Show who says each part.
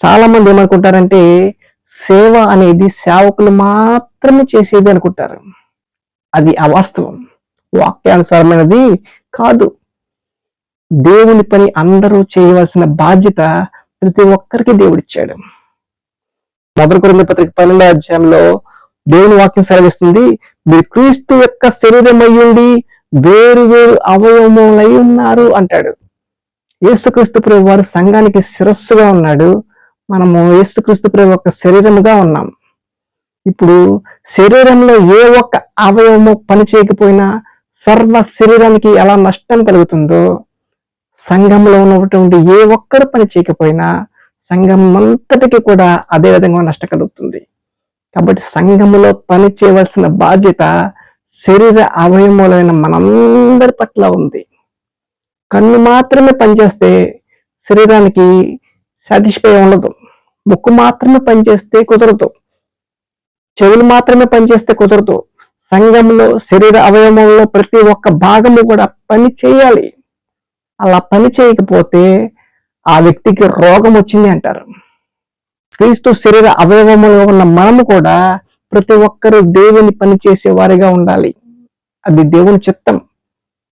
Speaker 1: చాలా మంది ఏమనుకుంటారంటే సేవ అనేది సేవకులు మాత్రమే చేసేది అనుకుంటారు. అది అవాస్తవం, వాక్యానుసారమైనది కాదు. దేవుని పని అందరూ చేయవలసిన బాధ్యత ప్రతి ఒక్కరికి దేవుడిచ్చాడు. 1 కొరింథీ పత్రిక 12వ అధ్యాయంలో దేవుని వాక్యం సెలవిస్తుంది, మీరు క్రీస్తు యొక్క శరీరమయ్యుండి వేరు వేరు అవయవములై ఉన్నారు అంటాడు. యేసుక్రీస్తు ప్రభు వారు సంఘానికి శిరస్సుగా ఉన్నాడు. మనము యేసుక్రీస్తు ప్రభు యొక్క శరీరముగా ఉన్నాం. ఇప్పుడు శరీరంలో ఏ ఒక్క అవయవము పని చేయకపోయినా సర్వ శరీరానికి ఎలా నష్టం కలుగుతుందో, సంఘంలో ఉన్నటువంటి ఏ ఒక్కరు పని చేయకపోయినా సంఘం అంతటికి కూడా అదే విధంగా నష్టం కలుగుతుంది. కాబట్టి సంఘములో పని చేయవలసిన బాధ్యత శరీర అవయవములైన మనందరి పట్ల ఉంది. కన్ను మాత్రమే పనిచేస్తే శరీరానికి సాటిస్ఫై ఉండదు. ముక్కు మాత్రమే పనిచేస్తే కుదరదు. చెవులు మాత్రమే పనిచేస్తే కుదరదు. సంఘంలో శరీర అవయవంలో ప్రతి ఒక్క భాగము కూడా పని చేయాలి. అలా పని చేయకపోతే ఆ వ్యక్తికి రోగం వచ్చింది అంటారు. క్రీస్తు శరీర అవయవములో ఉన్న మనము కూడా ప్రతి ఒక్కరూ దేవుని పని చేసే వారిగా ఉండాలి. అది దేవుని చిత్తం.